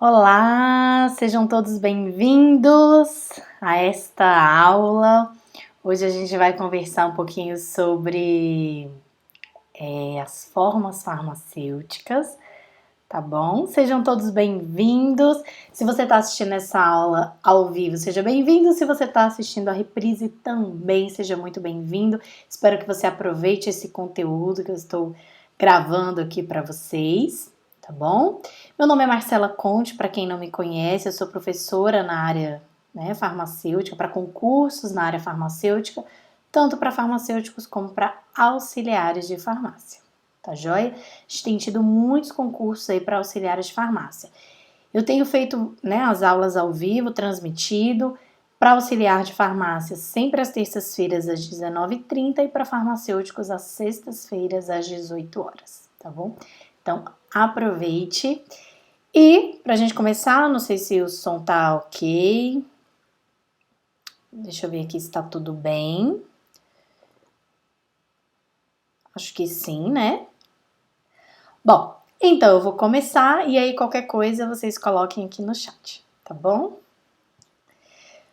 Olá, sejam todos bem-vindos a esta aula. Hoje a gente vai conversar um pouquinho sobre as formas farmacêuticas, tá bom? Sejam todos bem-vindos. Se você está assistindo essa aula ao vivo, seja bem-vindo. Se você está assistindo a reprise também, seja muito bem-vindo. Espero que você aproveite esse conteúdo que eu estou gravando aqui para vocês. Tá bom? Meu nome é Marcela Conte, para quem não me conhece, eu sou professora na área farmacêutica, para concursos na área farmacêutica, tanto para farmacêuticos como para auxiliares de farmácia, tá joia? A gente tem tido muitos concursos aí para auxiliares de farmácia. Eu tenho feito as aulas ao vivo, transmitido, para auxiliar de farmácia sempre às terças-feiras às 19h30 e para farmacêuticos às sextas-feiras às 18 horas, tá bom? Então, aproveite. E, pra gente começar, não sei se o som tá ok. Deixa eu ver aqui se tá tudo bem. Acho que sim, né? Bom, então eu vou começar e aí qualquer coisa vocês coloquem aqui no chat, tá bom?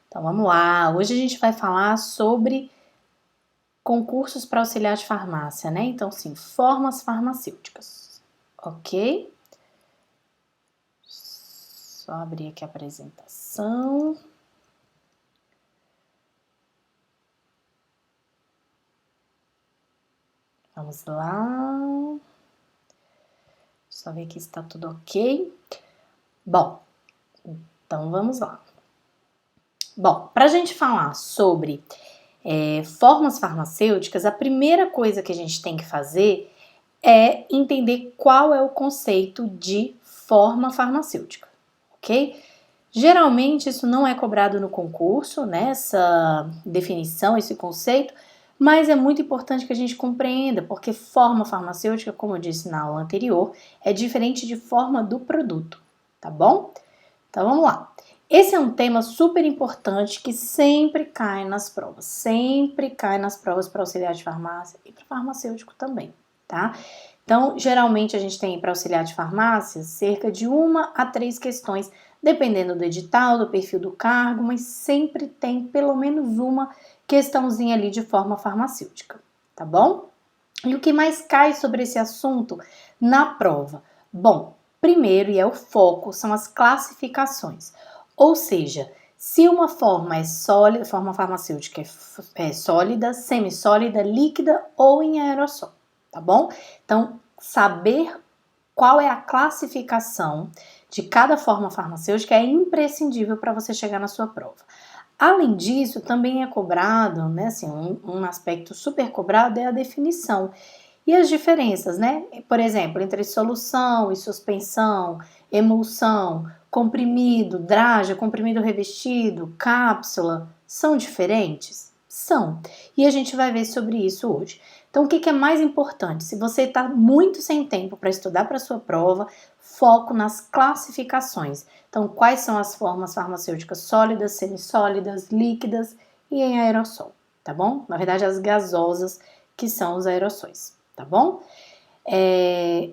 Então vamos lá. Hoje a gente vai falar sobre concursos para auxiliar de farmácia, né? Então, sim, formas farmacêuticas, ok? Só abrir aqui a apresentação. Vamos lá. Só ver aqui se tá tudo ok. Bom, então vamos lá. Bom, para a gente falar sobre formas farmacêuticas, a primeira coisa que a gente tem que fazer é entender qual é o conceito de forma farmacêutica, ok? Geralmente isso não é cobrado no concurso, né? Essa definição, esse conceito, mas é muito importante que a gente compreenda, porque forma farmacêutica, como eu disse na aula anterior, é diferente de forma do produto, tá bom? Então vamos lá. Esse é um tema super importante que sempre cai nas provas, para auxiliar de farmácia e para farmacêutico também, tá? Então, geralmente a gente tem para auxiliar de farmácia cerca de 1 a 3 questões, dependendo do edital, do perfil do cargo, mas sempre tem pelo menos uma questãozinha ali de forma farmacêutica, tá bom? E o que mais cai sobre esse assunto na prova? Bom, primeiro, e é o foco, são as classificações. Ou seja, se uma forma é sólida, forma farmacêutica é sólida, semissólida, líquida ou em aerossol, tá bom? Então, saber qual é a classificação de cada forma farmacêutica é imprescindível para você chegar na sua prova. Além disso, também é cobrado, né, assim, um aspecto super cobrado é a definição e as diferenças, né? Por exemplo, entre solução e suspensão, emulsão, comprimido, draja, comprimido revestido, cápsula, são diferentes? São. E a gente vai ver sobre isso hoje. Então, o que é mais importante? Se você está muito sem tempo para estudar para a sua prova, foco nas classificações. Então, quais são as formas farmacêuticas sólidas, semissólidas, líquidas e em aerossol, tá bom? Na verdade, as gasosas, que são os aerossóis, tá bom?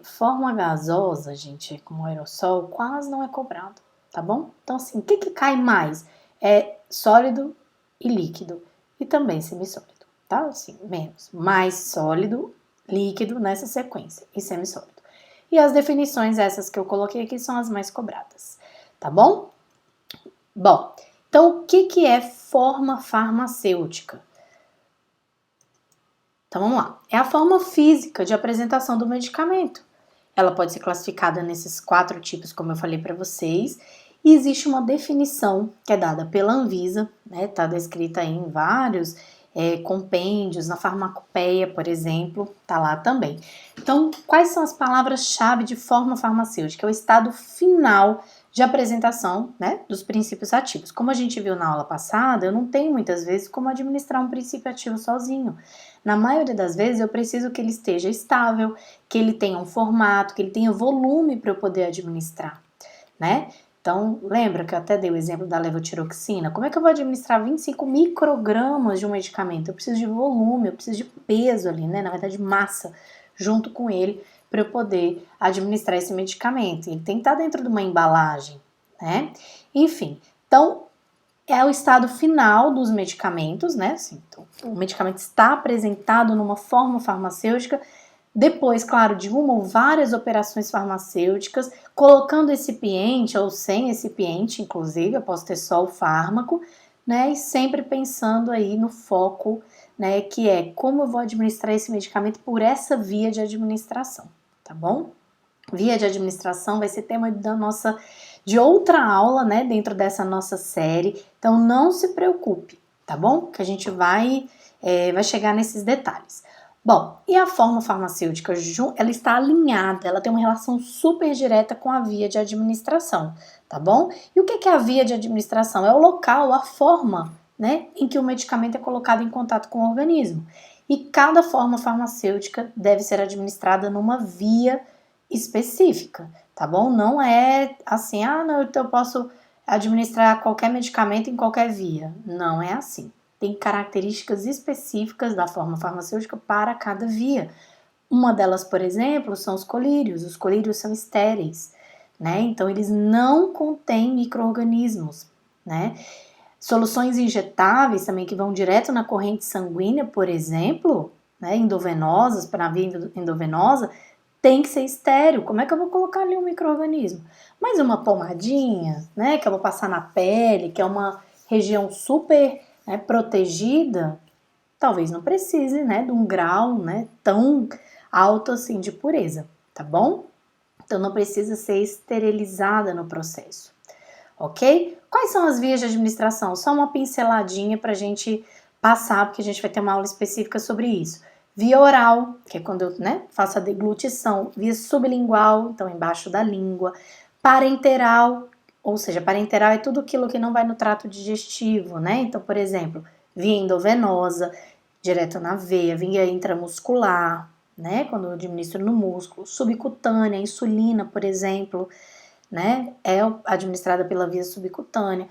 Forma gasosa, gente, como aerossol, quase não é cobrado, tá bom? Então, assim, o que cai mais? É sólido e líquido, e também semissólido, tá? Assim, menos. Mais sólido, líquido nessa sequência, e semissólido. E as definições, essas que eu coloquei aqui, são as mais cobradas, tá bom? Bom, então o que é forma farmacêutica? Então vamos lá. É a forma física de apresentação do medicamento. Ela pode ser classificada nesses 4 tipos, como eu falei para vocês. E existe uma definição que é dada pela Anvisa, né? Tá descrita aí em vários compêndios, na farmacopeia, por exemplo, tá lá também. Então, quais são as palavras-chave de forma farmacêutica? É o estado final de apresentação, né, dos princípios ativos. Como a gente viu na aula passada, eu não tenho muitas vezes como administrar um princípio ativo sozinho. Na maioria das vezes eu preciso que ele esteja estável, que ele tenha um formato, que ele tenha volume para eu poder administrar, né? Então, lembra que eu até dei o exemplo da levotiroxina? Como é que eu vou administrar 25 microgramas de um medicamento? Eu preciso de volume, eu preciso de peso ali, né? Na verdade, massa junto com ele para eu poder administrar esse medicamento. Ele tem que estar dentro de uma embalagem, né? Enfim, então é o estado final dos medicamentos, né? Assim, então, o medicamento está apresentado numa forma farmacêutica, depois, claro, de uma ou várias operações farmacêuticas, colocando recipiente ou sem recipiente, inclusive, eu posso ter só o fármaco, né? E sempre pensando aí no foco, né? Que é como eu vou administrar esse medicamento por essa via de administração, tá bom? Via de administração vai ser tema de outra aula, né, dentro dessa nossa série. Então não se preocupe, tá bom? Que a gente vai chegar nesses detalhes. Bom, e a forma farmacêutica, ela está alinhada, ela tem uma relação super direta com a via de administração, tá bom? E o que é a via de administração? É o local, a forma, né, em que o medicamento é colocado em contato com o organismo. E cada forma farmacêutica deve ser administrada numa via específica, tá bom? Não é assim, não, então eu posso administrar qualquer medicamento em qualquer via. Não é assim. Tem características específicas da forma farmacêutica para cada via. Uma delas, por exemplo, são os colírios. Os colírios são estéreis, né? Então eles não contêm micro-organismos, né? Soluções injetáveis também que vão direto na corrente sanguínea, por exemplo, né, endovenosas, para a via endovenosa, tem que ser estéril. Como é que eu vou colocar ali um micro-organismo? Mas uma pomadinha, né, que eu vou passar na pele, que é uma região super, né, protegida, talvez não precise, né, de um grau, né, tão alto assim de pureza, tá bom? Então não precisa ser esterilizada no processo, ok? Quais são as vias de administração? Só uma pinceladinha para a gente passar, porque a gente vai ter uma aula específica sobre isso. Via oral, que é quando eu, né, faço a deglutição. Via sublingual, então embaixo da língua. Parenteral, ou seja, parenteral é tudo aquilo que não vai no trato digestivo, né? Então, por exemplo, via endovenosa, direto na veia, via intramuscular, né? Quando eu administro no músculo. Subcutânea, insulina, por exemplo, né? É administrada pela via subcutânea.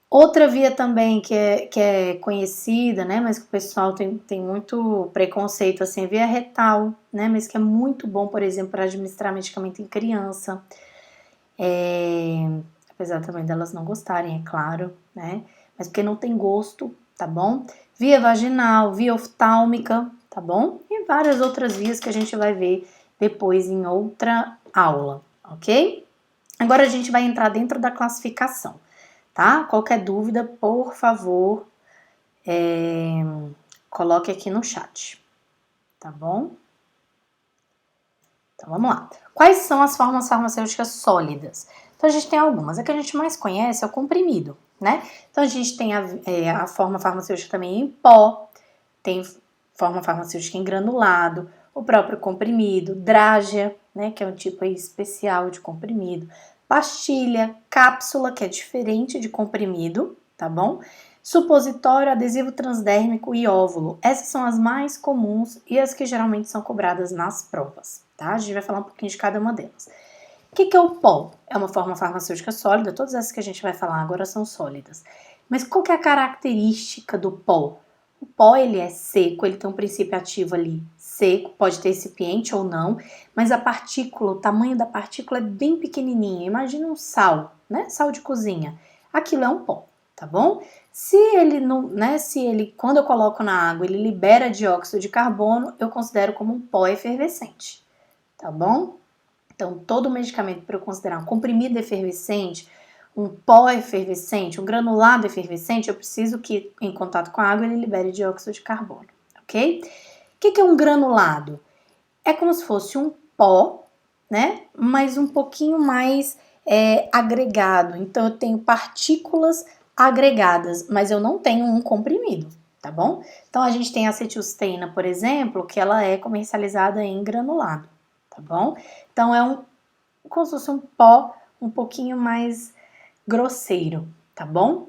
Outra via também que é conhecida, né, mas que o pessoal tem muito preconceito, assim, é via retal, né, mas que é muito bom, por exemplo, para administrar medicamento em criança. Apesar também delas não gostarem, é claro, né, mas porque não tem gosto, tá bom? Via vaginal, via oftálmica, tá bom? E várias outras vias que a gente vai ver depois em outra aula, ok? Agora a gente vai entrar dentro da classificação, tá? Qualquer dúvida, por favor, coloque aqui no chat, tá bom? Então vamos lá. Quais são as formas farmacêuticas sólidas? Então a gente tem algumas. A que a gente mais conhece é o comprimido, né? Então a gente tem a forma farmacêutica também em pó, tem forma farmacêutica em granulado, o próprio comprimido, drágia, né, que é um tipo aí especial de comprimido, pastilha, cápsula, que é diferente de comprimido, tá bom? Supositório, adesivo transdérmico e óvulo. Essas são as mais comuns e as que geralmente são cobradas nas provas, tá? A gente vai falar um pouquinho de cada uma delas. O que é o pó? É uma forma farmacêutica sólida, todas essas que a gente vai falar agora são sólidas. Mas qual que é a característica do pó? O pó, ele é seco, ele tem um princípio ativo ali seco, pode ter recipiente ou não, mas a partícula, o tamanho da partícula é bem pequenininha. Imagina um sal, né? Sal de cozinha. Aquilo é um pó, tá bom? Se ele não, né, quando eu coloco na água, ele libera dióxido de carbono, eu considero como um pó efervescente, tá bom? Então, todo medicamento para eu considerar um comprimido efervescente, um pó efervescente, um granulado efervescente, eu preciso que, em contato com a água, ele libere dióxido de carbono, ok? O que é um granulado? É como se fosse um pó, né? Mas um pouquinho mais agregado. Então, eu tenho partículas agregadas, mas eu não tenho um comprimido, tá bom? Então, a gente tem a acetilcisteína, por exemplo, que ela é comercializada em granulado, tá bom? Então, como se fosse um pó um pouquinho mais grosseiro, tá bom?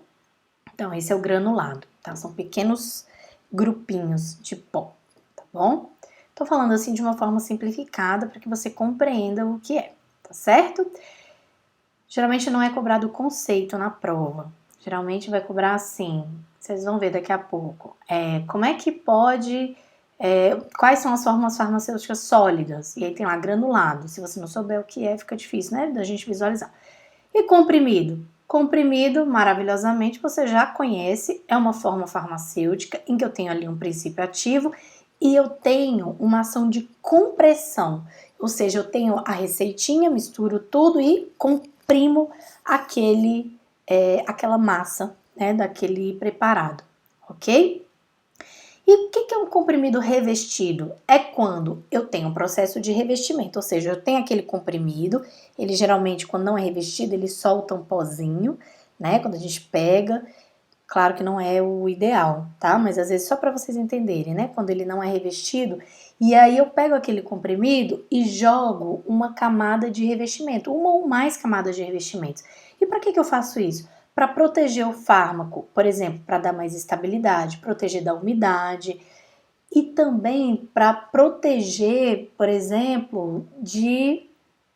Então, esse é o granulado, tá? São pequenos grupinhos de pó, tá bom? Tô falando assim de uma forma simplificada para que você compreenda o que é, tá certo? Geralmente não é cobrado o conceito na prova. Geralmente vai cobrar assim, vocês vão ver daqui a pouco. Como é que pode... quais são as formas farmacêuticas sólidas? E aí tem lá granulado. Se você não souber o que é, fica difícil, né, da gente visualizar. E comprimido? Comprimido, maravilhosamente, você já conhece, é uma forma farmacêutica em que eu tenho ali um princípio ativo e eu tenho uma ação de compressão, ou seja, eu tenho a receitinha, misturo tudo e comprimo aquela massa, né, daquele preparado, ok? E o que é um comprimido revestido? É quando eu tenho um processo de revestimento, ou seja, eu tenho aquele comprimido, ele geralmente, quando não é revestido, ele solta um pozinho, né? Quando a gente pega, claro que não é o ideal, tá? Mas às vezes só para vocês entenderem, né? Quando ele não é revestido, e aí eu pego aquele comprimido e jogo uma camada de revestimento, uma ou mais camadas de revestimentos. E para que eu faço isso? Para proteger o fármaco, por exemplo, para dar mais estabilidade, proteger da umidade e também para proteger, por exemplo,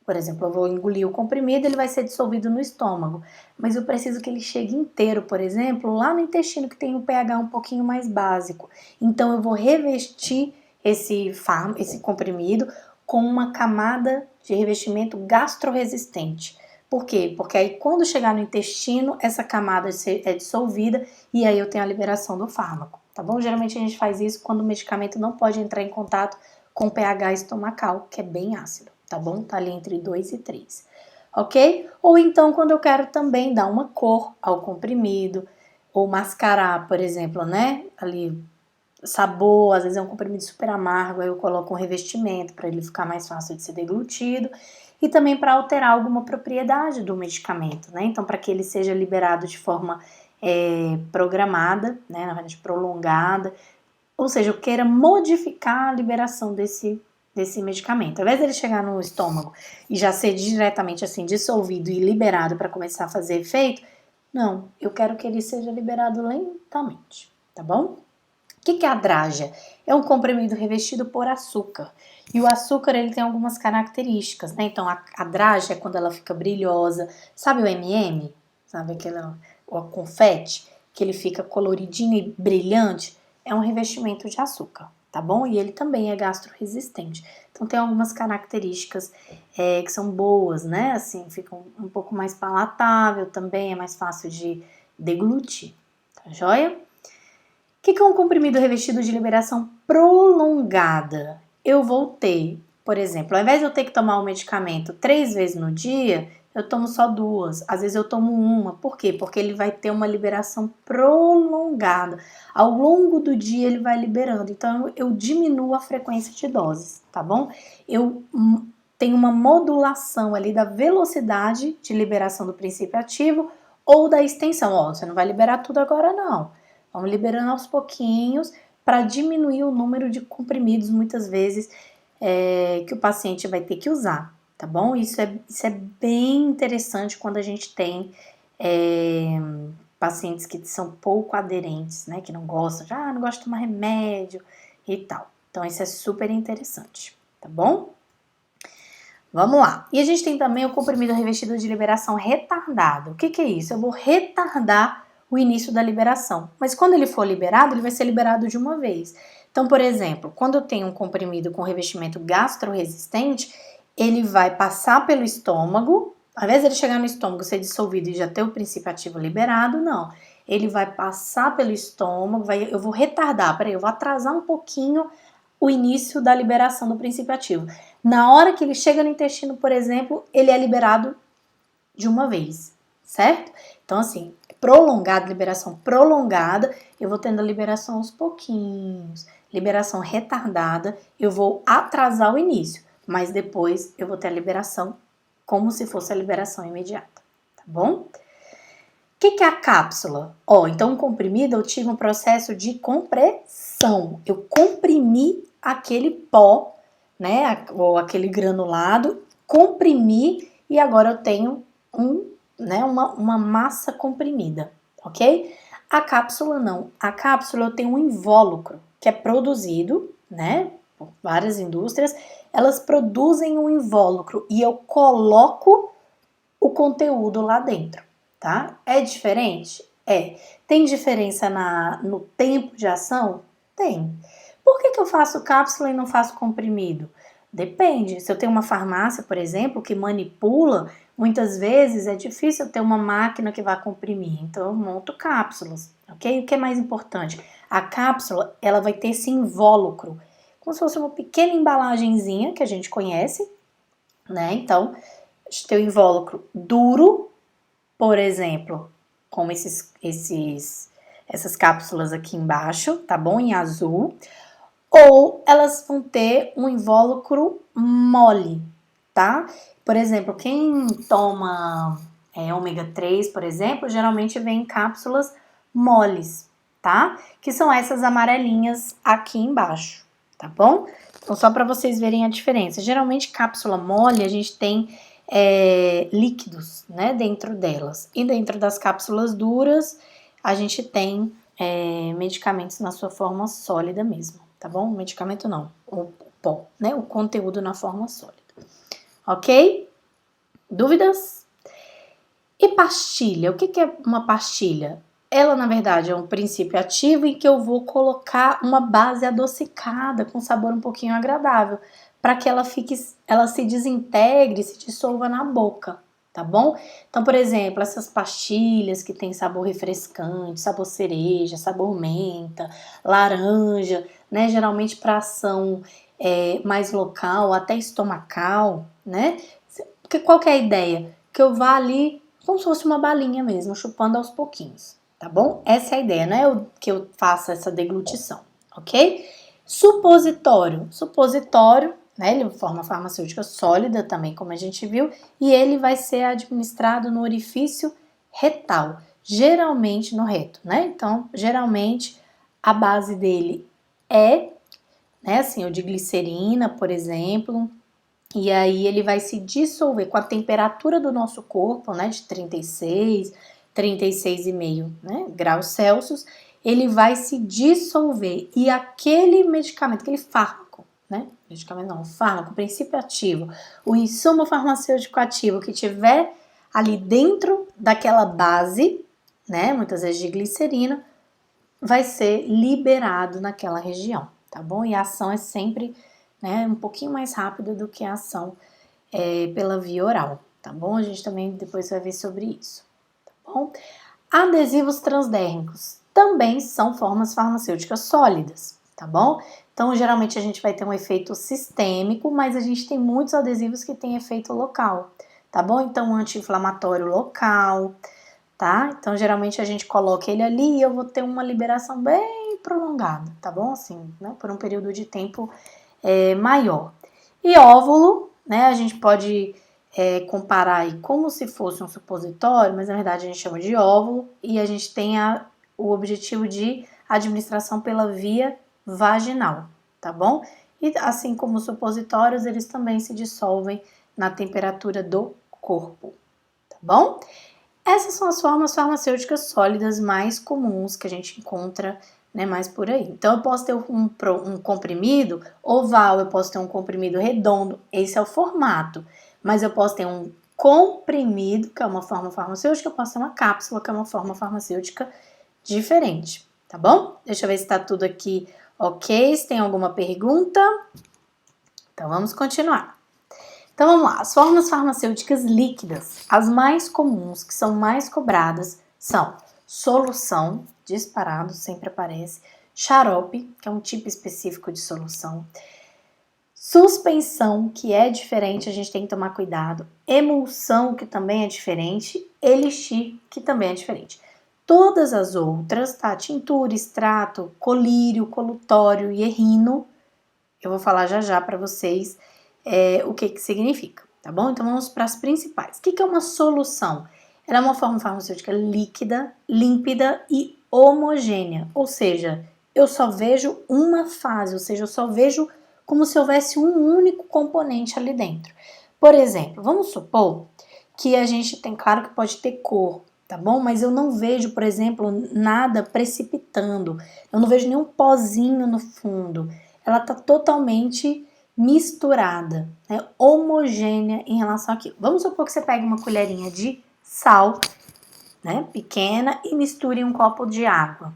eu vou engolir o comprimido, ele vai ser dissolvido no estômago, mas eu preciso que ele chegue inteiro, por exemplo, lá no intestino que tem um pH um pouquinho mais básico. Então eu vou revestir esse comprimido com uma camada de revestimento gastroresistente. Por quê? Porque aí quando chegar no intestino, essa camada é dissolvida e aí eu tenho a liberação do fármaco, tá bom? Geralmente a gente faz isso quando o medicamento não pode entrar em contato com o pH estomacal, que é bem ácido, tá bom? Tá ali entre 2 e 3, ok? Ou então quando eu quero também dar uma cor ao comprimido, ou mascarar, por exemplo, né? Ali, sabor, às vezes é um comprimido super amargo, aí eu coloco um revestimento para ele ficar mais fácil de ser deglutido e também para alterar alguma propriedade do medicamento, né? Então, para que ele seja liberado de forma programada, né? Na verdade, prolongada, ou seja, eu queira modificar a liberação desse medicamento. Ao invés dele chegar no estômago e já ser diretamente assim dissolvido e liberado para começar a fazer efeito, não, eu quero que ele seja liberado lentamente, tá bom? O que é a drágia? É um comprimido revestido por açúcar. E o açúcar ele tem algumas características, né? Então a drágia é quando ela fica brilhosa. Sabe o M&M? Sabe o confete? Que ele fica coloridinho e brilhante? É um revestimento de açúcar, tá bom? E ele também é gastroresistente. Então tem algumas características que são boas, né? Assim, fica um pouco mais palatável também, é mais fácil de deglutir, tá joia? O que é um comprimido revestido de liberação prolongada? Eu vou ter, por exemplo, ao invés de eu ter que tomar o medicamento 3 vezes no dia, eu tomo só 2. Às vezes eu tomo uma. Por quê? Porque ele vai ter uma liberação prolongada. Ao longo do dia ele vai liberando. Então eu diminuo a frequência de doses, tá bom? Eu tenho uma modulação ali da velocidade de liberação do princípio ativo ou da extensão. Ó, você não vai liberar tudo agora não. Vamos liberando aos pouquinhos para diminuir o número de comprimidos, muitas vezes, que o paciente vai ter que usar, tá bom? Isso é bem interessante quando a gente tem pacientes que são pouco aderentes, né? Que não gostam, não gosto de tomar remédio e tal. Então, isso é super interessante, tá bom? Vamos lá. E a gente tem também o comprimido revestido de liberação retardada. O que é isso? Eu vou retardar o início da liberação. Mas quando ele for liberado, ele vai ser liberado de uma vez. Então, por exemplo, quando eu tenho um comprimido com revestimento gastroresistente, ele vai passar pelo estômago. Ao invés de ele chegar no estômago, ser dissolvido e já ter o princípio ativo liberado, não. Ele vai passar pelo estômago, eu vou retardar, eu vou atrasar um pouquinho o início da liberação do princípio ativo. Na hora que ele chega no intestino, por exemplo, ele é liberado de uma vez, certo? Então, assim, prolongado, liberação prolongada, eu vou tendo a liberação aos pouquinhos. Liberação retardada, eu vou atrasar o início, mas depois eu vou ter a liberação como se fosse a liberação imediata, tá bom? O que é a cápsula? Então o comprimido eu tive um processo de compressão. Eu comprimi aquele pó, né, ou aquele granulado, comprimi e agora eu tenho uma massa comprimida, ok? A cápsula não. A cápsula eu tenho um invólucro que é produzido, né, por várias indústrias. Elas produzem um invólucro e eu coloco o conteúdo lá dentro, tá? É diferente? É. Tem diferença no tempo de ação? Tem. Por que eu faço cápsula e não faço comprimido? Depende. Se eu tenho uma farmácia, por exemplo, que manipula, muitas vezes é difícil eu ter uma máquina que vai comprimir. Então eu monto cápsulas, ok? O que é mais importante? A cápsula, ela vai ter esse invólucro, como se fosse uma pequena embalagenzinha que a gente conhece, né? Então, a gente tem o invólucro duro, por exemplo, como essas cápsulas aqui embaixo, tá bom? Em azul. Ou elas vão ter um invólucro mole, tá? Por exemplo, quem toma ômega 3, por exemplo, geralmente vem em cápsulas moles, tá? Que são essas amarelinhas aqui embaixo, tá bom? Então, só para vocês verem a diferença. Geralmente, cápsula mole, a gente tem líquidos, né, dentro delas. E dentro das cápsulas duras, a gente tem medicamentos na sua forma sólida mesmo, tá bom? Medicamento não, o pó, né? O conteúdo na forma sólida. Ok? Dúvidas? E pastilha? O que é uma pastilha? Ela, na verdade, é um princípio ativo em que eu vou colocar uma base adocicada com sabor um pouquinho agradável, para que ela se desintegre, se dissolva na boca, tá bom? Então, por exemplo, essas pastilhas que tem sabor refrescante, sabor cereja, sabor menta, laranja, né? Geralmente para ação mais local, até estomacal, né? Porque qual que é a ideia? Que eu vá ali como se fosse uma balinha mesmo, chupando aos pouquinhos, tá bom? Essa é a ideia, não é que eu faça essa deglutição, ok? Supositório. Supositório, né? Ele forma farmacêutica sólida também, como a gente viu, e ele vai ser administrado no orifício retal, geralmente no reto, né? Então, geralmente, a base dele é, né, assim, o de glicerina, por exemplo, e aí ele vai se dissolver com a temperatura do nosso corpo, né, de 36,5, né, graus Celsius, ele vai se dissolver e aquele medicamento, aquele fármaco, né, medicamento não, fármaco, princípio ativo, o insumo farmacêutico ativo que tiver ali dentro daquela base, né, muitas vezes de glicerina, vai ser liberado naquela região, tá bom? E a ação é sempre, né, um pouquinho mais rápida do que a ação pela via oral, tá bom? A gente também depois vai ver sobre isso, tá bom? Adesivos transdérmicos também são formas farmacêuticas sólidas, tá bom? Então, geralmente a gente vai ter um efeito sistêmico, mas a gente tem muitos adesivos que têm efeito local, tá bom? Então, anti-inflamatório local, tá? Então, geralmente a gente coloca ele ali e eu vou ter uma liberação bem prolongada, tá bom? Assim, né? Por um período de tempo maior. E óvulo, né? A gente pode comparar aí como se fosse um supositório, mas na verdade a gente chama de óvulo e a gente tem o objetivo de administração pela via vaginal, tá bom? E assim como os supositórios, eles também se dissolvem na temperatura do corpo, tá bom? Essas são as formas farmacêuticas sólidas mais comuns que a gente encontra, né, mais por aí. Então, eu posso ter um comprimido oval, eu posso ter um comprimido redondo, esse é o formato. Mas eu posso ter um comprimido, que é uma forma farmacêutica, eu posso ter uma cápsula, que é uma forma farmacêutica diferente, tá bom? Deixa eu ver se tá tudo aqui ok, se tem alguma pergunta. Então, vamos continuar. Então vamos lá, as formas farmacêuticas líquidas, as mais comuns, que são mais cobradas, são solução, disparado, sempre aparece, xarope, que é um tipo específico de solução, suspensão, que é diferente, a gente tem que tomar cuidado, emulsão, que também é diferente, elixir, que também é diferente. Todas as outras, tá? Tintura, extrato, colírio, colutório e errino, eu vou falar já já para vocês o que significa, tá bom? Então vamos para as principais. O que é uma solução? Ela é uma forma farmacêutica líquida, límpida e homogênea, ou seja, eu só vejo uma fase, ou seja, eu só vejo como se houvesse um único componente ali dentro. Por exemplo, vamos supor que a gente tem, claro que pode ter cor, tá bom? Mas eu não vejo, por exemplo, nada precipitando, eu não vejo nenhum pozinho no fundo. Ela tá totalmente misturada, né, homogênea em relação àquilo. Vamos supor que você pegue uma colherinha de sal, né, pequena, e misture em um copo de água.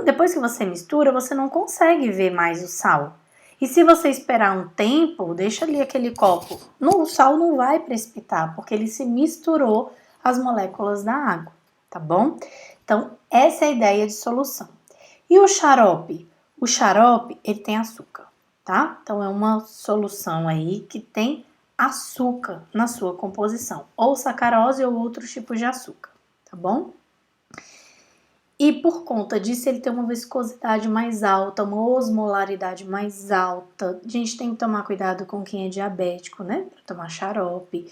Depois que você mistura, você não consegue ver mais o sal. E se você esperar um tempo, deixa ali aquele copo. O sal não vai precipitar, porque ele se misturou às moléculas da água, tá bom? Então, essa é a ideia de solução. E o xarope? O xarope, ele tem açúcar, tá? Então, é uma solução aí que tem açúcar na sua composição, ou sacarose ou outros tipos de açúcar, tá bom? E por conta disso, ele tem uma viscosidade mais alta, uma osmolaridade mais alta. A gente tem que tomar cuidado com quem é diabético, né? Para tomar xarope,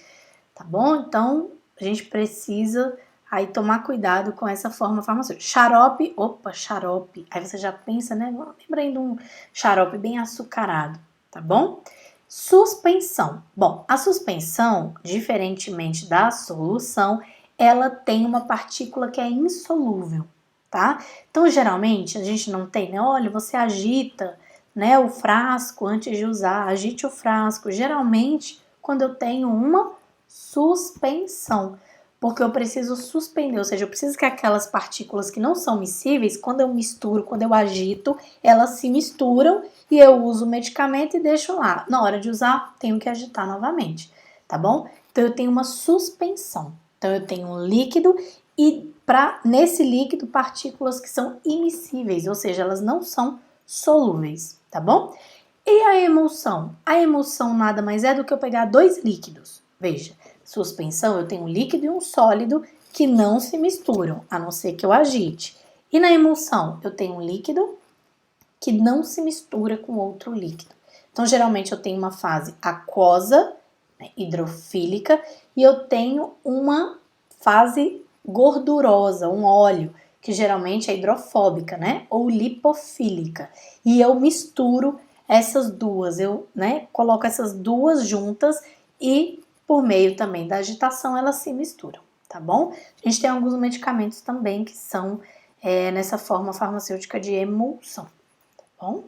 tá bom? Então, a gente precisa aí tomar cuidado com essa forma farmacêutica. Xarope, xarope. Aí você já pensa, né? Lembra aí de um xarope bem açucarado, tá bom? Suspensão. Bom, a suspensão, diferentemente da solução, ela tem uma partícula que é insolúvel, tá? Então, geralmente, a gente não tem, né? Olha, você agita, né, o frasco antes de usar, agite o frasco. Geralmente, quando eu tenho uma suspensão, porque eu preciso suspender, ou seja, eu preciso que aquelas partículas que não são miscíveis, quando eu misturo, quando eu agito, elas se misturam e eu uso o medicamento e deixo lá. Na hora de usar, tenho que agitar novamente, tá bom? Então, eu tenho uma suspensão. Então, eu tenho um líquido e nesse líquido partículas que são immiscíveis, ou seja, elas não são solúveis, tá bom? E a emulsão? A emulsão nada mais é do que eu pegar dois líquidos. Veja, suspensão eu tenho um líquido e um sólido que não se misturam, a não ser que eu agite. E na emulsão eu tenho um líquido que não se mistura com outro líquido. Então, geralmente eu tenho uma fase aquosa, né, hidrofílica, e eu tenho uma fase gordurosa, um óleo, que geralmente é hidrofóbica, né, ou lipofílica. E eu misturo essas duas, eu, né, coloco essas duas juntas e por meio também da agitação elas se misturam, tá bom? A gente tem alguns medicamentos também que são nessa forma farmacêutica de emulsão, tá bom?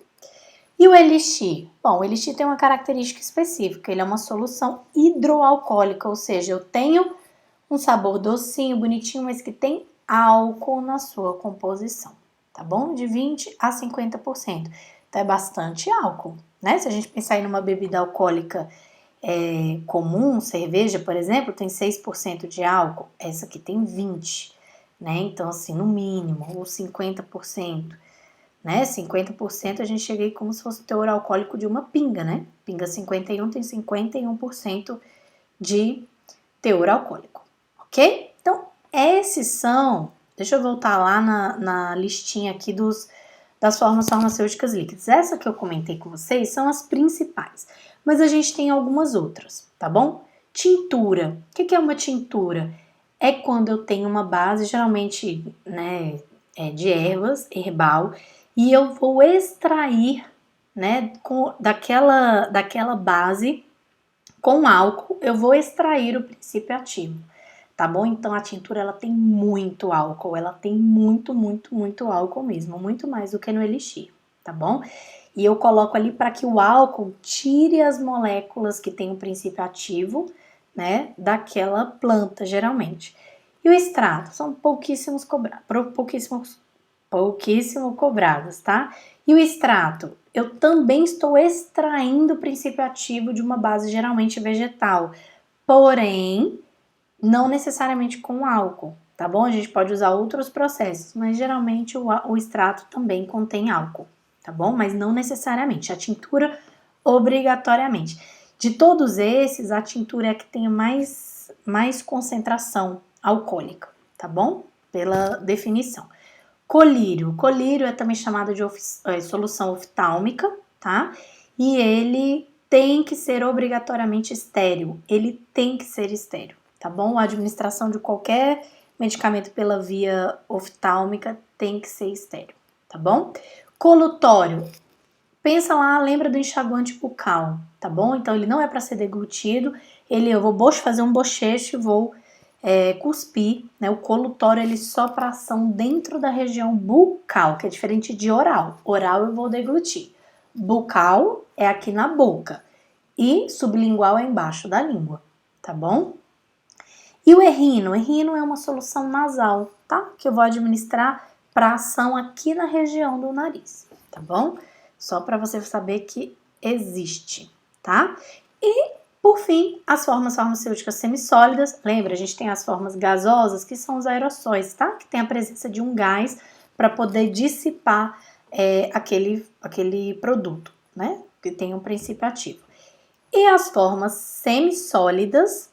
E o elixir? Bom, o elixir tem uma característica específica, ele é uma solução hidroalcoólica, ou seja, eu tenho um sabor docinho, bonitinho, mas que tem álcool na sua composição, tá bom? De 20 a 50%. Então é bastante álcool, né? Se a gente pensar em uma bebida alcoólica comum, cerveja, por exemplo, tem 6% de álcool, essa aqui tem 20%, né? Então, assim, no mínimo, ou 50%, né? 50% a gente chega aí como se fosse o teor alcoólico de uma pinga, né? Pinga 51 tem 51% de teor alcoólico, ok? Então, esses são, deixa eu voltar lá na listinha aqui das formas farmacêuticas líquidas. Essa que eu comentei com vocês são as principais, mas a gente tem algumas outras, tá bom? Tintura. O que é uma tintura? É quando eu tenho uma base, geralmente, né, de ervas, herbal, e eu vou extrair, né, daquela base com álcool, eu vou extrair o princípio ativo, tá bom? Então a tintura ela tem muito álcool, ela tem muito, muito, muito álcool mesmo, muito mais do que no elixir, tá bom? E eu coloco ali para que o álcool tire as moléculas que tem o princípio ativo, né, daquela planta, geralmente. E o extrato são pouquíssimo cobrados, tá? E o extrato, eu também estou extraindo o princípio ativo de uma base geralmente vegetal, porém, não necessariamente com álcool, tá bom? A gente pode usar outros processos, mas geralmente o extrato também contém álcool, tá bom? Mas não necessariamente, a tintura obrigatoriamente. De todos esses, a tintura é a que tem mais concentração alcoólica, tá bom? Pela definição. Colírio. Colírio é também chamado de solução oftálmica, tá? E ele tem que ser obrigatoriamente estéril. Ele tem que ser estéril, tá bom? A administração de qualquer medicamento pela via oftálmica tem que ser estéril, tá bom? Colutório. Pensa lá, lembra do enxaguante bucal, tá bom? Então ele não é para ser deglutido. Eu vou fazer um bochecho e vou cuspir, né? O colutório ele só para ação dentro da região bucal, que é diferente de oral. Oral eu vou deglutir. Bucal é aqui na boca e sublingual é embaixo da língua, tá bom? E o errino? O errino é uma solução nasal, tá? Que eu vou administrar para ação aqui na região do nariz, tá bom? Só para você saber que existe, tá? E, por fim, as formas farmacêuticas semissólidas. Lembra, a gente tem as formas gasosas, que são os aerossóis, tá? Que tem a presença de um gás para poder dissipar aquele produto, né? Que tem um princípio ativo. E as formas semissólidas,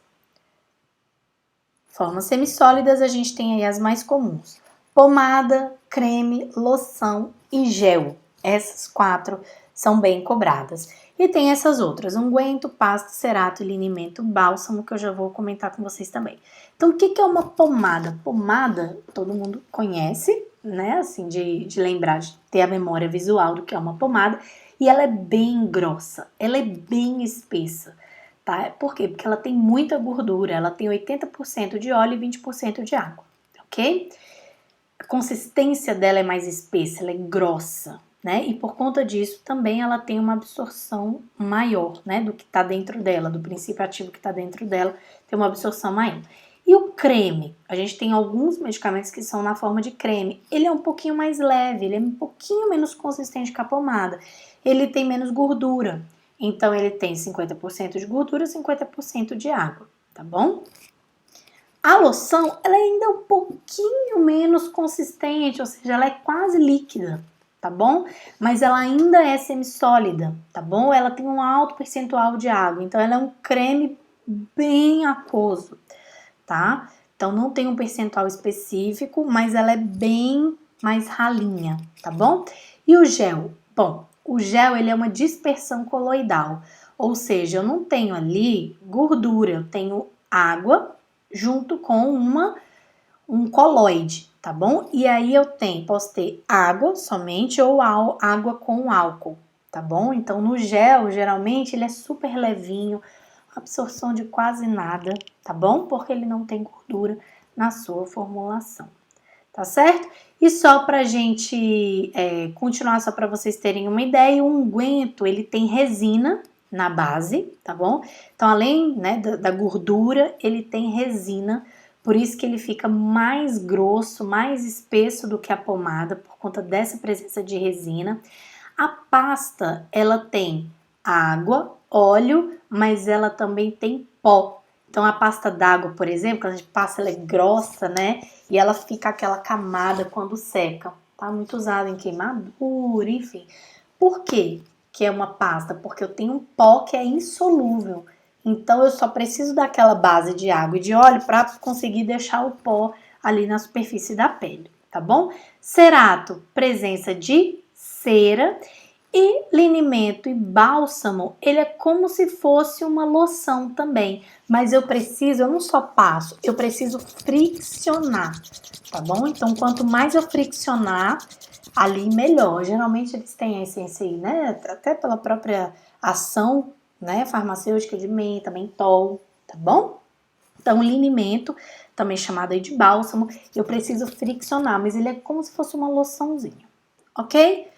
a gente tem aí as mais comuns: pomada, creme, loção e gel. Essas 4 são bem cobradas. E tem essas outras: unguento, pasta, cerato, linimento, bálsamo, que eu já vou comentar com vocês também. Então, o que é uma pomada? Pomada, todo mundo conhece, né? Assim, de lembrar, de ter a memória visual do que é uma pomada. E ela é bem grossa, ela é bem espessa. Tá? Por quê? Porque ela tem muita gordura, ela tem 80% de óleo e 20% de água, ok? A consistência dela é mais espessa, ela é grossa, né? E por conta disso também ela tem uma absorção maior, né? Do que está dentro dela, do princípio ativo que está dentro dela, tem uma absorção maior. E o creme? A gente tem alguns medicamentos que são na forma de creme. Ele é um pouquinho mais leve, ele é um pouquinho menos consistente que a pomada. Ele tem menos gordura. Então, ele tem 50% de gordura, 50% de água, tá bom? A loção, ela é ainda um pouquinho menos consistente, ou seja, ela é quase líquida, tá bom? Mas ela ainda é semissólida, tá bom? Ela tem um alto percentual de água, então ela é um creme bem aquoso, tá? Então, não tem um percentual específico, mas ela é bem mais ralinha, tá bom? E o gel? Bom, o gel, ele é uma dispersão coloidal, ou seja, eu não tenho ali gordura, eu tenho água junto com um coloide, tá bom? E aí posso ter água somente ou água com álcool, tá bom? Então, no gel, geralmente, ele é super levinho, absorção de quase nada, tá bom? Porque ele não tem gordura na sua formulação. Tá certo? E só pra gente continuar, só para vocês terem uma ideia, o unguento, ele tem resina na base, tá bom? Então, além, né, da gordura, ele tem resina, por isso que ele fica mais grosso, mais espesso do que a pomada, por conta dessa presença de resina. A pasta, ela tem água, óleo, mas ela também tem pó. Então, a pasta d'água, por exemplo, quando a gente passa, ela é grossa, né? E ela fica aquela camada quando seca. Tá muito usada em queimadura, enfim. Por quê que é uma pasta? Porque eu tenho um pó que é insolúvel. Então, eu só preciso daquela base de água e de óleo para conseguir deixar o pó ali na superfície da pele, tá bom? Cerato, presença de cera. E linimento e bálsamo, ele é como se fosse uma loção também, mas eu não só passo, eu preciso friccionar, tá bom? Então, quanto mais eu friccionar, ali melhor. Geralmente eles têm a essência aí, né? Até pela própria ação, né, farmacêutica de menta, mentol, tá bom? Então, linimento, também chamado aí de bálsamo, eu preciso friccionar, mas ele é como se fosse uma loçãozinha, ok?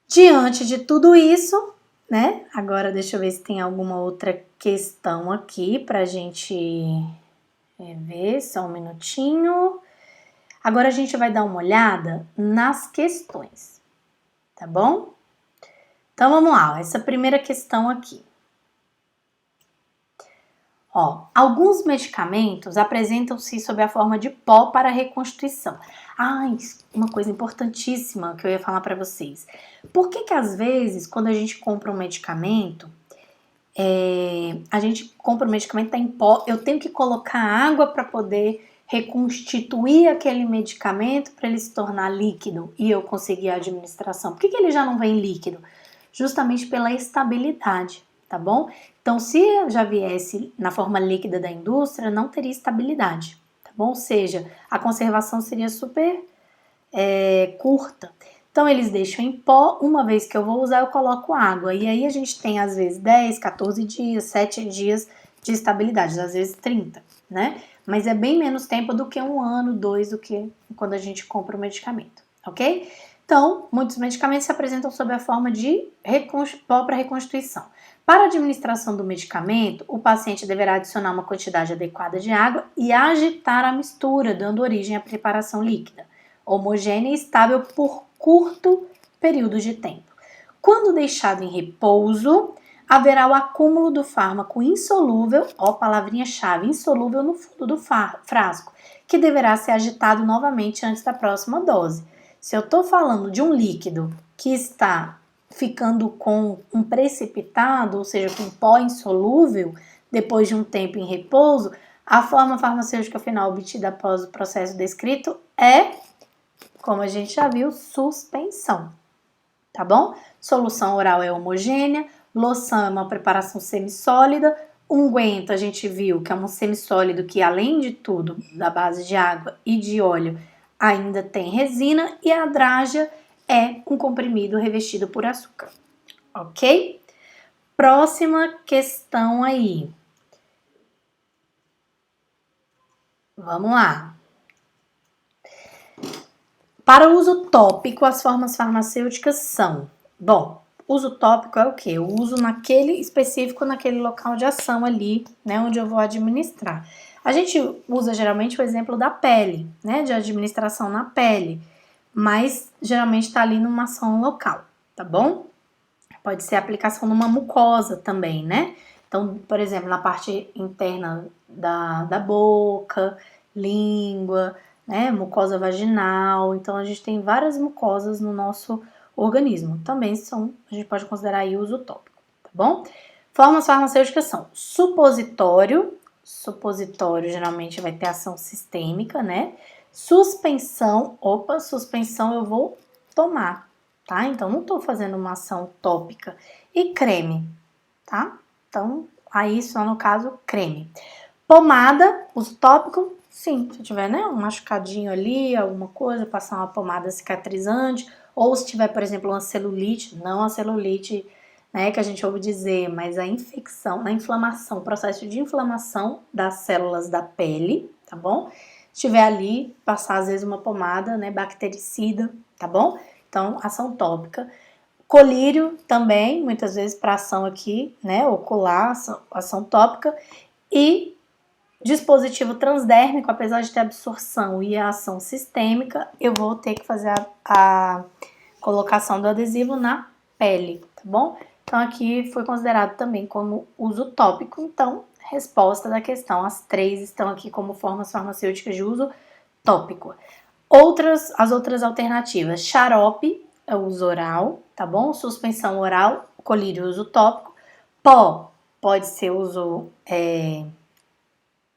Diante de tudo isso, né? Agora deixa eu ver se tem alguma outra questão aqui pra gente ver, só um minutinho. Agora a gente vai dar uma olhada nas questões, tá bom? Então vamos lá, essa primeira questão aqui. Ó, alguns medicamentos apresentam-se sob a forma de pó para reconstituição. Uma coisa importantíssima que eu ia falar para vocês. Por que às vezes, quando a gente compra um medicamento, tá em pó, eu tenho que colocar água para poder reconstituir aquele medicamento para ele se tornar líquido e eu conseguir a administração? Por que ele já não vem líquido? Justamente pela estabilidade, tá bom? Então, se já viesse na forma líquida da indústria, não teria estabilidade, tá bom? Ou seja, a conservação seria super curta. Então, eles deixam em pó, uma vez que eu vou usar, eu coloco água. E aí, a gente tem, às vezes, 10, 14 dias, 7 dias de estabilidade, às vezes 30, né? Mas é bem menos tempo do que 1 ano, 2, do que quando a gente compra o medicamento, ok? Então, muitos medicamentos se apresentam sob a forma de pó para reconstituição. Para a administração do medicamento, o paciente deverá adicionar uma quantidade adequada de água e agitar a mistura, dando origem à preparação líquida, homogênea e estável por curto período de tempo. Quando deixado em repouso, haverá o acúmulo do fármaco insolúvel, ó, palavrinha-chave, insolúvel no fundo do frasco, que deverá ser agitado novamente antes da próxima dose. Se eu estou falando de um líquido que está ficando com um precipitado, ou seja, com pó insolúvel, depois de um tempo em repouso, a forma farmacêutica final obtida após o processo descrito é, como a gente já viu, suspensão, tá bom? Solução oral é homogênea, loção é uma preparação semissólida, unguento a gente viu que é um semissólido que, além de tudo, da base de água e de óleo, ainda tem resina, e a drágia é um comprimido revestido por açúcar, ok? Próxima questão aí. Vamos lá. Para uso tópico, as formas farmacêuticas são, bom, uso tópico é o quê? O uso naquele específico, naquele local de ação ali, né, onde eu vou administrar. A gente usa geralmente o exemplo da pele, né, de administração na pele, mas geralmente está ali numa ação local, tá bom? Pode ser aplicação numa mucosa também, né? Então, por exemplo, na parte interna da boca, língua, né? Mucosa vaginal. Então, a gente tem várias mucosas no nosso organismo. Também a gente pode considerar aí uso tópico, tá bom? Formas farmacêuticas são supositório. Supositório geralmente vai ter ação sistêmica, né? Suspensão, suspensão eu vou tomar, tá? Então, não tô fazendo uma ação tópica. E creme, tá? Então, aí só no caso, creme. Pomada, uso tópico, sim. Se tiver, né, um machucadinho ali, alguma coisa, passar uma pomada cicatrizante. Ou se tiver, por exemplo, uma celulite, não a celulite, né, que a gente ouve dizer, mas a infecção, a inflamação, o processo de inflamação das células da pele, tá bom? Se tiver ali, passar às vezes uma pomada, né, bactericida, tá bom? Então, ação tópica. Colírio também, muitas vezes para ação aqui, né, ocular, ação tópica. E dispositivo transdérmico, apesar de ter absorção e a ação sistêmica, eu vou ter que fazer a colocação do adesivo na pele, tá bom? Então, aqui foi considerado também como uso tópico. Então, resposta da questão. As três estão aqui como formas farmacêuticas de uso tópico. As outras alternativas, xarope é o uso oral, tá bom? Suspensão oral, colírio uso tópico. Pó pode ser uso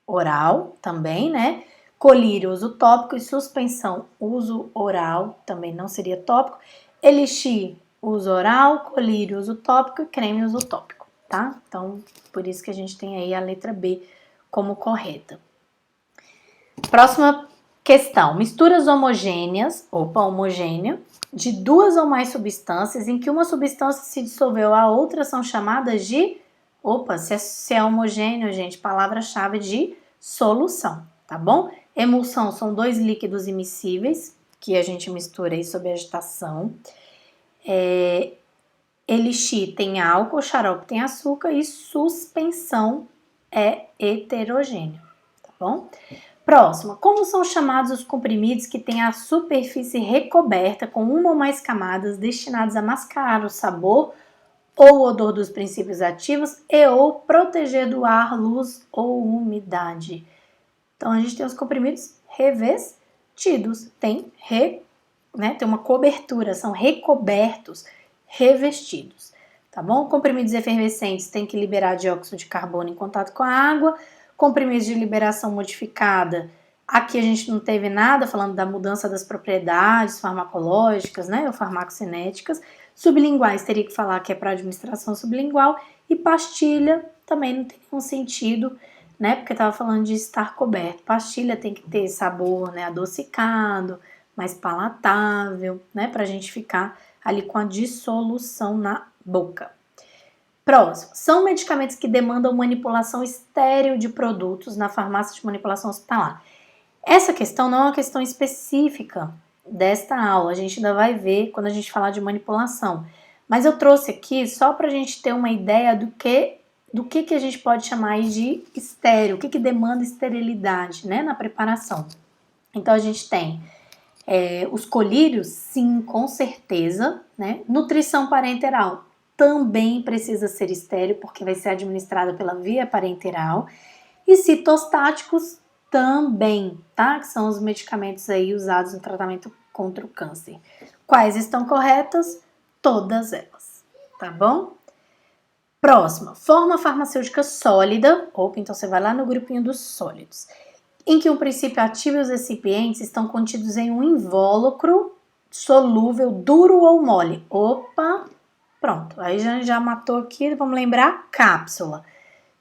oral também, né? Colírio uso tópico e suspensão uso oral também não seria tópico. Elixir uso oral, colírio uso tópico e creme uso tópico, tá? Então, por isso que a gente tem aí a letra B como correta. Próxima questão. Misturas homogêneas, homogêneo, de duas ou mais substâncias em que uma substância se dissolveu a outra são chamadas de... se é homogêneo, gente, palavra-chave de solução, tá bom? Emulsão são dois líquidos immiscíveis que a gente mistura aí sob agitação. Elixir tem álcool, xarope tem açúcar e suspensão é heterogêneo, tá bom? Próxima, como são chamados os comprimidos que têm a superfície recoberta com uma ou mais camadas destinados a mascarar o sabor ou o odor dos princípios ativos e ou proteger do ar, luz ou umidade? Então, a gente tem os comprimidos revestidos, tem uma cobertura, são recobertos, revestidos, tá bom? Comprimidos efervescentes tem que liberar dióxido de carbono em contato com a água. Comprimidos de liberação modificada, aqui a gente não teve nada falando da mudança das propriedades farmacológicas, né, ou farmacocinéticas. Sublinguais teria que falar que é para administração sublingual. E pastilha também não tem nenhum sentido, né, porque estava falando de estar coberto. Pastilha tem que ter sabor, né, adocicado, mais palatável, né, para a gente ficar ali com a dissolução na boca. Próximo, são medicamentos que demandam manipulação estéril de produtos na farmácia de manipulação hospitalar. Essa questão não é uma questão específica desta aula, a gente ainda vai ver quando a gente falar de manipulação. Mas eu trouxe aqui só para a gente ter uma ideia do que a gente pode chamar de estéril, o que demanda esterilidade, né, na preparação. Então, a gente tem Os colírios, sim, com certeza, né? Nutrição parenteral também precisa ser estéril, porque vai ser administrada pela via parenteral. E citostáticos também, tá? Que são os medicamentos aí usados no tratamento contra o câncer. Quais estão corretas? Todas elas, tá bom? Próxima, forma farmacêutica sólida. Opa, então você vai lá no grupinho dos sólidos. Em que um princípio ativo e os recipientes estão contidos em um invólucro solúvel, duro ou mole. Opa, pronto. Aí já matou aqui, vamos lembrar, cápsula.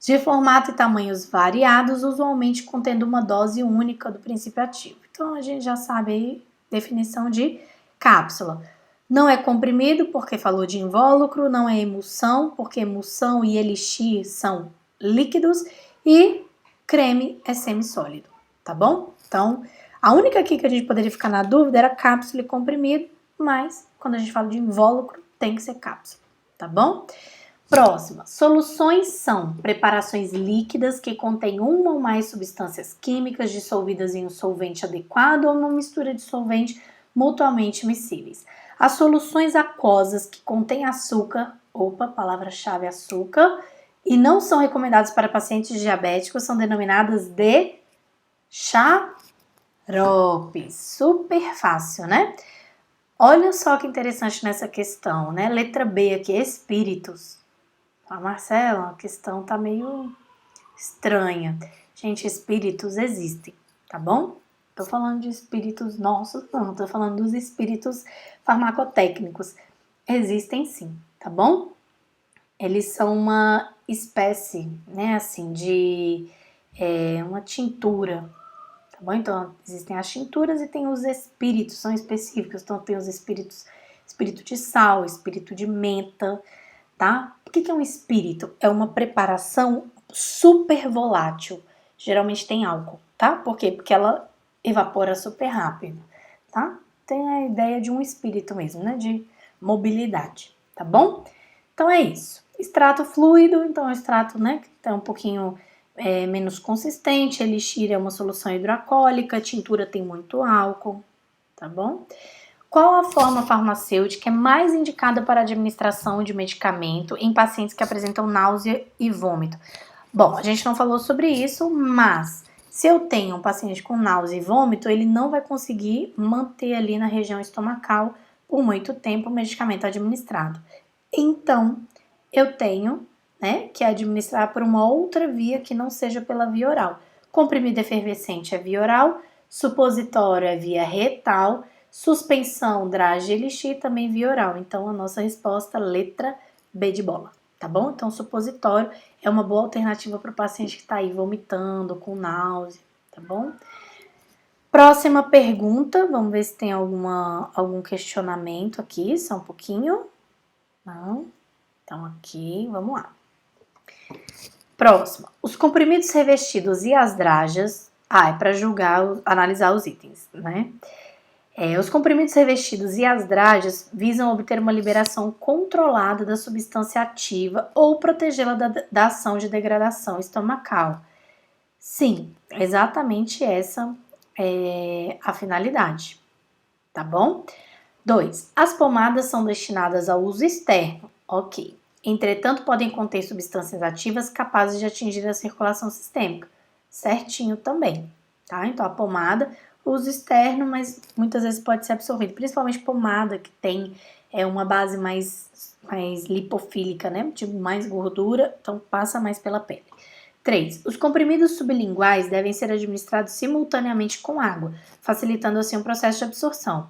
De formato e tamanhos variados, usualmente contendo uma dose única do princípio ativo. Então, a gente já sabe aí definição de cápsula. Não é comprimido, porque falou de invólucro, não é emulsão, porque emulsão e elixir são líquidos, e creme é semissólido, tá bom? Então, a única aqui que a gente poderia ficar na dúvida era cápsula e comprimido, mas quando a gente fala de invólucro, tem que ser cápsula, tá bom? Próxima, soluções são preparações líquidas que contêm uma ou mais substâncias químicas dissolvidas em um solvente adequado ou uma mistura de solvente mutuamente miscíveis. As soluções aquosas que contêm açúcar, palavra-chave açúcar, e não são recomendadas para pacientes diabéticos, são denominadas de xarope. Super fácil, né? Olha só que interessante nessa questão, né? Letra B aqui, espíritos. Marcela, a questão tá meio estranha. Gente, espíritos existem, tá bom? Tô falando de espíritos nossos, não, tô falando dos espíritos farmacotécnicos. Existem sim, tá bom? Eles são uma espécie, né, assim, de uma tintura, tá bom? Então, existem as tinturas e tem os espíritos, são específicos. Então, tem os espíritos, espírito de sal, espírito de menta, tá? O que é um espírito? É uma preparação super volátil. Geralmente tem álcool, tá? Por quê? Porque ela evapora super rápido, tá? Tem a ideia de um espírito mesmo, né? De mobilidade, tá bom? Então é isso. Extrato fluido, então é um extrato, né? Que tá um pouquinho menos consistente. Elixir é uma solução hidroalcoólica. Tintura tem muito álcool, tá bom? Qual a forma farmacêutica mais indicada para a administração de medicamento em pacientes que apresentam náusea e vômito? Bom, a gente não falou sobre isso, mas se eu tenho um paciente com náusea e vômito, ele não vai conseguir manter ali na região estomacal por muito tempo o medicamento administrado. Então, eu tenho, né, que administrar por uma outra via que não seja pela via oral. Comprimido efervescente é via oral, supositório é via retal, suspensão, drage e elixir também via oral. Então, a nossa resposta, letra B de bola, tá bom? Então, supositório é uma boa alternativa para o paciente que está aí vomitando, com náusea, tá bom? Próxima pergunta, vamos ver se tem algum questionamento aqui, só um pouquinho. Não? Então, aqui, vamos lá. Próxima, os comprimidos revestidos e as dragas, é para analisar os itens, né? Os comprimidos revestidos e as dragas visam obter uma liberação controlada da substância ativa ou protegê-la da ação de degradação estomacal. Sim, exatamente essa é a finalidade, tá bom? 2. As pomadas são destinadas ao uso externo, ok. Entretanto, podem conter substâncias ativas capazes de atingir a circulação sistêmica, certinho também, tá? Então, a pomada, uso externo, mas muitas vezes pode ser absorvido, principalmente pomada que tem uma base mais lipofílica, né? Tipo, mais gordura, então passa mais pela pele. 3. Os comprimidos sublinguais devem ser administrados simultaneamente com água, facilitando assim o processo de absorção.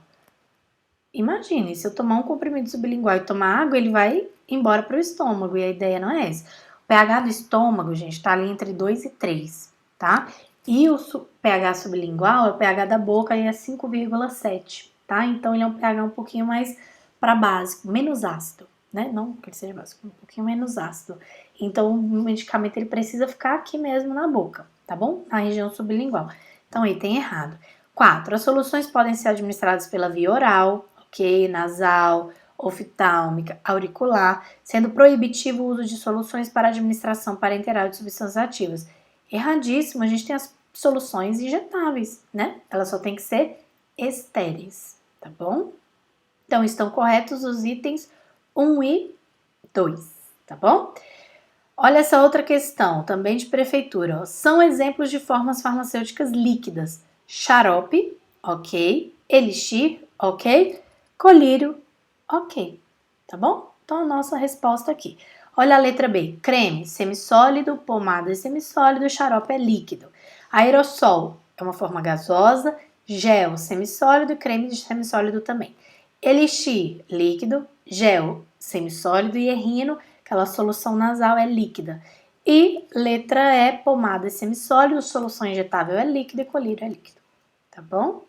Imagine, se eu tomar um comprimido sublingual e tomar água, ele vai embora para o estômago, e a ideia não é essa. O pH do estômago, gente, está ali entre 2 e 3, tá? E o pH sublingual é o pH da boca e é 5,7, tá? Então, ele é um pH um pouquinho mais para básico, menos ácido, né? Não que ele seja básico, um pouquinho menos ácido. Então, o medicamento ele precisa ficar aqui mesmo na boca, tá bom? Na região sublingual. Então, aí tem errado. 4. As soluções podem ser administradas pela via oral, ok? Nasal, oftálmica, auricular, sendo proibitivo o uso de soluções para administração parenteral de substâncias ativas. Erradíssimo, a gente tem as soluções injetáveis, né? Elas só tem que ser estéreis, tá bom? Então, estão corretos os itens 1 e 2, tá bom? Olha essa outra questão, também de prefeitura. Ó. São exemplos de formas farmacêuticas líquidas. Xarope, ok. Elixir, ok. Colírio, ok. Tá bom? Então, a nossa resposta aqui. Olha a letra B. Creme, semissólido, pomada é semissólido, xarope é líquido. Aerossol é uma forma gasosa, gel, semissólido e creme semissólido também. Elixir, líquido, gel, semissólido e errino, aquela solução nasal é líquida. E letra E, pomada é semissólido, solução injetável é líquida e colírio é líquido. Tá bom?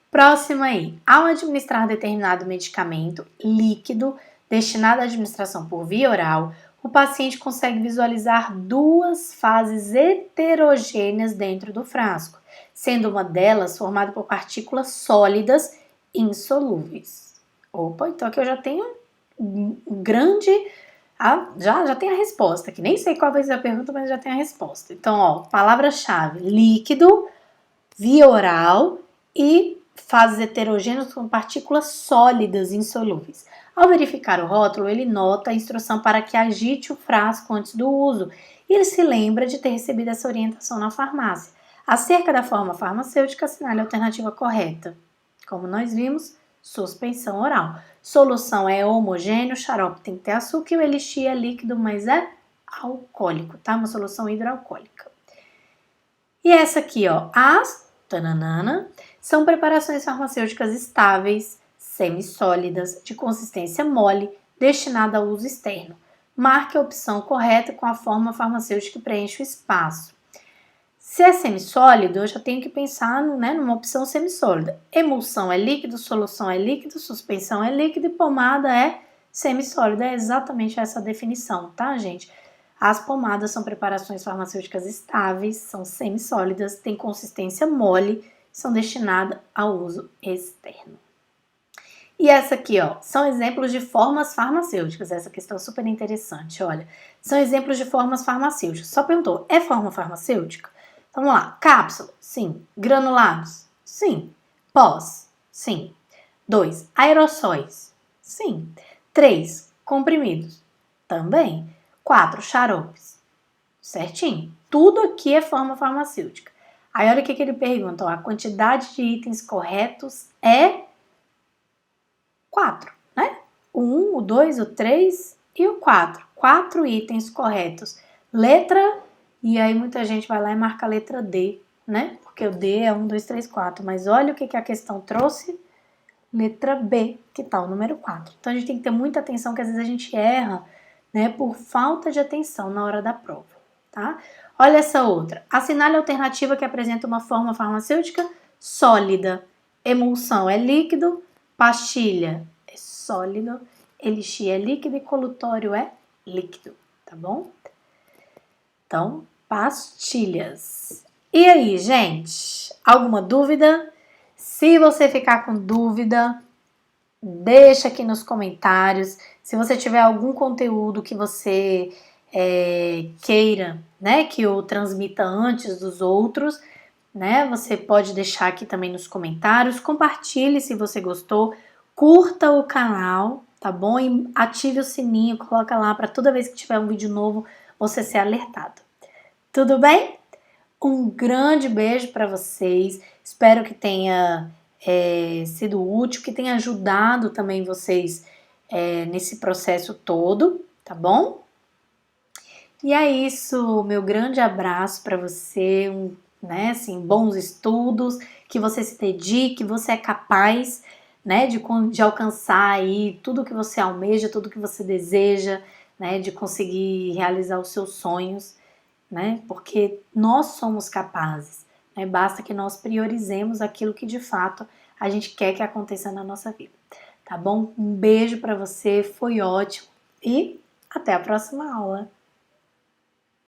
Próximo aí. Ao administrar determinado medicamento líquido destinado à administração por via oral, o paciente consegue visualizar duas fases heterogêneas dentro do frasco, sendo uma delas formada por partículas sólidas insolúveis. Opa, então aqui eu já tenho um grande... já tem a resposta aqui. Nem sei qual vai ser a pergunta, mas já tem a resposta. Então, ó, palavra-chave: líquido, via oral e fases heterogêneas com partículas sólidas insolúveis. Ao verificar o rótulo, ele nota a instrução para que agite o frasco antes do uso e ele se lembra de ter recebido essa orientação na farmácia. Acerca da forma farmacêutica, assinale a alternativa correta. Como nós vimos, suspensão oral. Solução é homogêneo, xarope tem que ter açúcar e o elixir é líquido, mas é alcoólico, tá? Uma solução hidroalcoólica. E essa aqui, ó, as tananana, são preparações farmacêuticas estáveis, semissólidas, de consistência mole, destinada ao uso externo. Marque a opção correta com a forma farmacêutica que preenche o espaço. Se é semissólido, eu já tenho que pensar, né, numa opção semissólida. Emulsão é líquido, solução é líquido, suspensão é líquido e pomada é semissólida. É exatamente essa a definição, tá, gente? As pomadas são preparações farmacêuticas estáveis, são semissólidas, têm consistência mole, são destinadas ao uso externo. E essa aqui, ó, são exemplos de formas farmacêuticas. Essa questão é super interessante, olha. São exemplos de formas farmacêuticas. Só perguntou, é forma farmacêutica? Então, vamos lá. Cápsula, sim. Granulados, sim. Pós, sim. 2. Aerossóis, sim. 3. Comprimidos, também. 4. Xaropes, certinho. Tudo aqui é forma farmacêutica. Aí olha o que ele pergunta, ó, a quantidade de itens corretos é 4, né? O 1, o 2, o 3 e o 4. 4 itens corretos. Letra, e aí muita gente vai lá e marca a letra D, né? Porque o D é 1, 2, 3, 4. Mas olha o que a questão trouxe. Letra B, que tá o número 4. Então a gente tem que ter muita atenção, que às vezes a gente erra, né, por falta de atenção na hora da prova, tá? Olha essa outra. Assinale a alternativa que apresenta uma forma farmacêutica sólida. Emulsão é líquido, pastilha é sólido, elixir é líquido e colutório é líquido, tá bom? Então, pastilhas. E aí, gente? Alguma dúvida? Se você ficar com dúvida, deixa aqui nos comentários. Se você tiver algum conteúdo que você queira, né, que eu transmita antes dos outros, né, você pode deixar aqui também nos comentários. Compartilhe se você gostou, curta o canal, tá bom? E ative o sininho, coloca lá para toda vez que tiver um vídeo novo você ser alertado. Tudo bem? Um grande beijo para vocês. Espero que tenha sido útil, que tenha ajudado também vocês nesse processo todo, tá bom? E é isso, meu grande abraço para você, né, assim, bons estudos, que você se dedique, você é capaz, né, de alcançar aí tudo que você almeja, tudo que você deseja, né, de conseguir realizar os seus sonhos, né, porque nós somos capazes, né, basta que nós priorizemos aquilo que de fato a gente quer que aconteça na nossa vida, tá bom? Um beijo para você, foi ótimo e até a próxima aula!